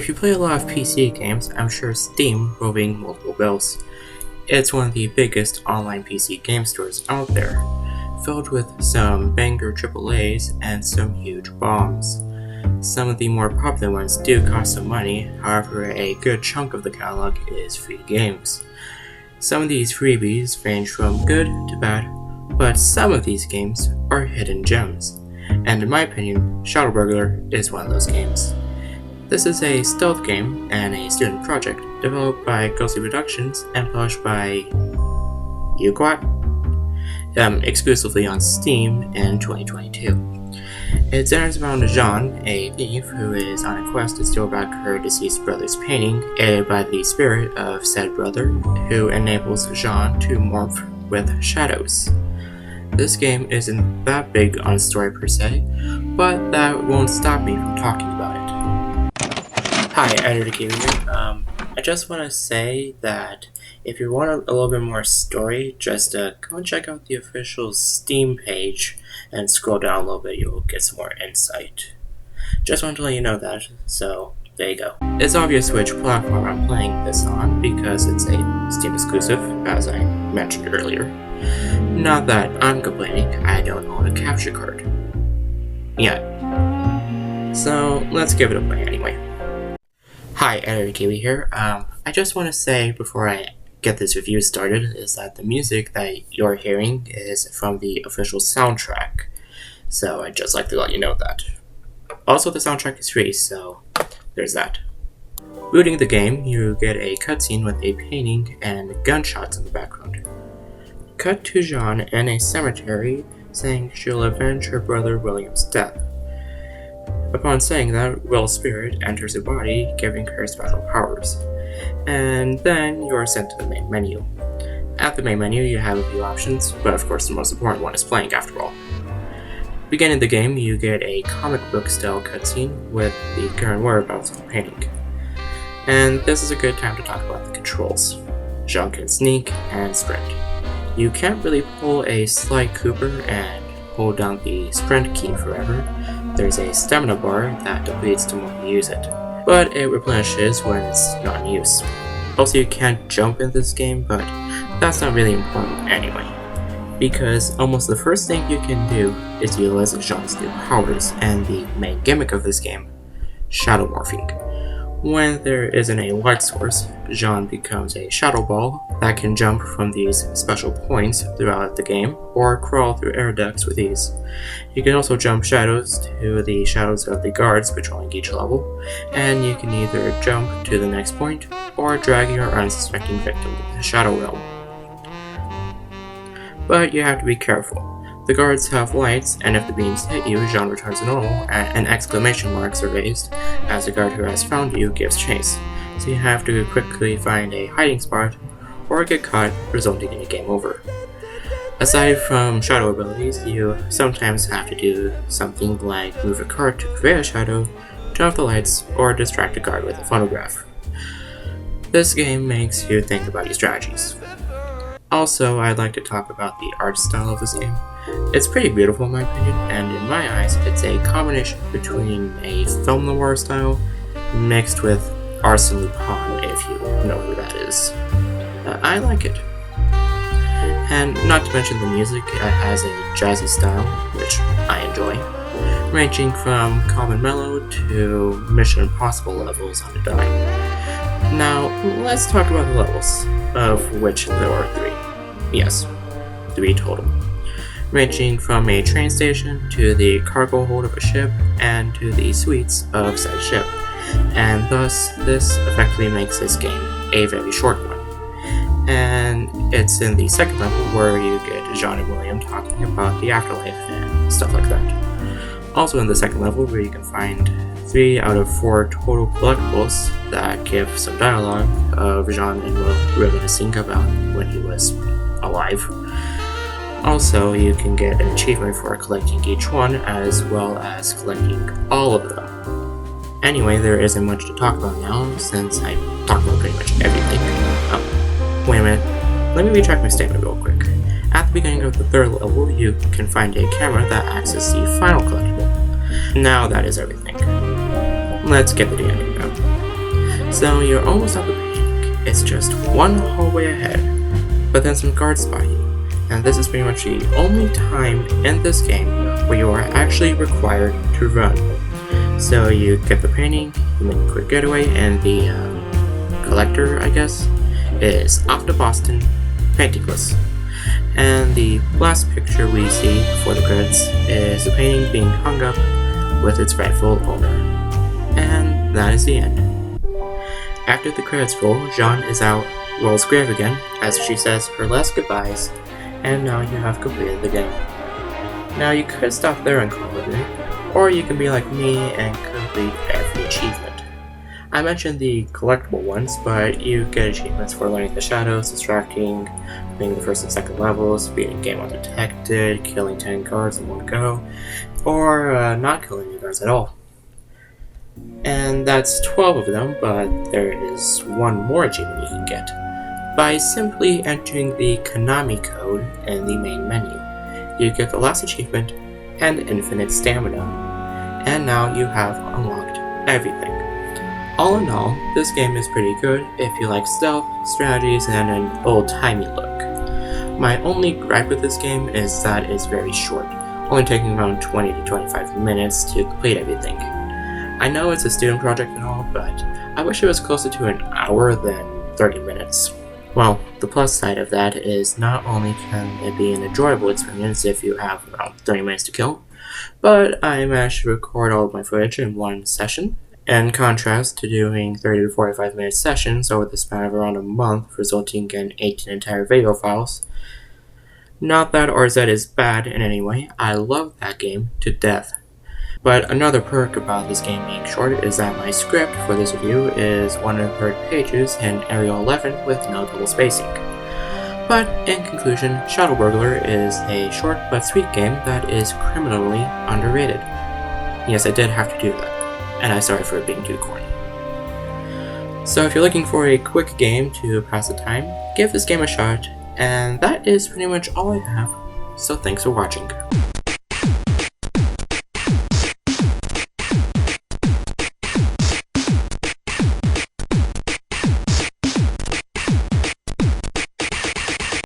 you play a lot of PC games, I'm sure Steam will ring multiple bells. It's one of the biggest online PC game stores out there, filled with some banger AAAs and some huge bombs. Some of the more popular ones do cost some money, however a good chunk of the catalog is free games. Some of these freebies range from good to bad, but some of these games are hidden gems, and in my opinion, Shadow Burglar is one of those games. This is a stealth game and a student project developed by Ghostly Productions and published by Uquat, exclusively on Steam in 2022. It centers around Jean, a thief who is on a quest to steal back her deceased brother's painting, aided by the spirit of said brother, who enables Jean to morph with shadows. This game isn't that big on story per se, but that won't stop me from talking about it. Hi, Editor Kiwi here. I just want to say that if you want a little bit more story, just go and check out the official Steam page and scroll down a little bit, you'll get some more insight. Just wanted to let you know that, so there you go. It's obvious which platform I'm playing this on because it's a Steam exclusive, as I mentioned earlier. Not that I'm complaining, I don't own a capture card yet. So let's give it a play anyway. Hi, Editor Kiwi here. I just want to say before I get this review started is that the music that you're hearing is from the official soundtrack, so I'd just like to let you know that. Also, the soundtrack is free, so there's that. Booting the game, you get a cutscene with a painting and gunshots in the background. Cut to Jean in a cemetery saying she'll avenge her brother William's death. Upon saying that, Will's spirit enters her body, giving her special powers. And then you are sent to the main menu. At the main menu, you have a few options, but of course the most important one is playing after all. Beginning the game, you get a comic book style cutscene with the current whereabouts of the painting. And this is a good time to talk about the controls. Jean can sneak and sprint. You can't really pull a Sly Cooper and hold down the sprint key forever. There's a stamina bar that depletes the more you use it, but it replenishes when it's not in use. Also, you can't jump in this game, but that's not really important anyway, because almost the first thing you can do is utilize Jean's new powers and the main gimmick of this game, shadow morphing. When there isn't a light source, Jean becomes a shadow ball that can jump from these special points throughout the game or crawl through air ducts with ease. You can also jump shadows to the shadows of the guards patrolling each level, and you can either jump to the next point or drag your unsuspecting victim to the shadow realm. But you have to be careful. The guards have lights, and if the beams hit you, Jean returns to normal, and exclamation marks are raised as the guard who has found you gives chase. So you have to quickly find a hiding spot, or get caught, resulting in a game over. Aside from shadow abilities, you sometimes have to do something like move a cart to create a shadow, turn off the lights, or distract a guard with a phonograph. This game makes you think about your strategies. Also, I'd like to talk about the art style of this game. It's pretty beautiful in my opinion, and in my eyes, it's a combination between a film noir style mixed with Arsène Lupin, if you know who that is. I like it. And not to mention the music, it has a jazzy style, which I enjoy, ranging from calm and mellow to Mission Impossible levels on a dime. Now, let's talk about the levels, of which there are 3. Yes, 3 total. Ranging from a train station to the cargo hold of a ship and to the suites of said ship, and thus this effectively makes this game a very short one. And it's in the second level where you get Jean and William talking about the afterlife and stuff like that. Also in the second level where you can find 3 out of 4 total collectibles that give some dialogue of Jean and Will really to sing about when he was alive. Also, you can get an achievement for collecting each one, as well as collecting all of them. Anyway, there isn't much to talk about now, since I talked about pretty much everything. Wait a minute, let me retract my statement real quick. At the beginning of the third level, you can find a camera that acts as the final collectible. Now that is everything. Let's get to the ending now. So you're almost at the painting. It's just one hallway ahead, but then some guards spot you, and this is pretty much the only time in this game where you are actually required to run. So you get the painting, you make a quick getaway, and the collector, I guess, is off to Boston, paintingless. And the last picture we see before the credits is the painting being hung up with its rightful owner. And that is the end. After the credits roll, Jean is out Roll's grave again as she says her last goodbyes, and now you have completed the game. Now you could stop there and call it a day, or you can be like me and complete every achievement. I mentioned the collectible ones, but you get achievements for learning the shadows, distracting, being the first and second levels, beating game undetected, killing 10 guards in one go, or not killing any guards at all. And that's 12 of them, but there is one more achievement you can get by simply entering the Konami code in the main menu. You get the last achievement and infinite stamina, and now you have unlocked everything. All in all, this game is pretty good if you like stealth, strategies, and an old-timey look. My only gripe with this game is that it's very short, only taking around 20 to 25 minutes to complete everything. I know it's a student project and all, but I wish it was closer to an hour than 30 minutes. Well, the plus side of that is not only can it be an enjoyable experience if you have around 30 minutes to kill, but I managed to record all of my footage in one session. In contrast to doing 30 to 45 minute sessions over the span of around a month, resulting in 18 entire video files. Not that RZ is bad in any way, I love that game to death. But another perk about this game being short is that my script for this review is 1/3 pages in Arial 11 with no double spacing. But in conclusion, Shadow Burglar is a short but sweet game that is criminally underrated. Yes, I did have to do that, and I'm sorry for it being too corny. So if you're looking for a quick game to pass the time, give this game a shot, and that is pretty much all I have, so thanks for watching.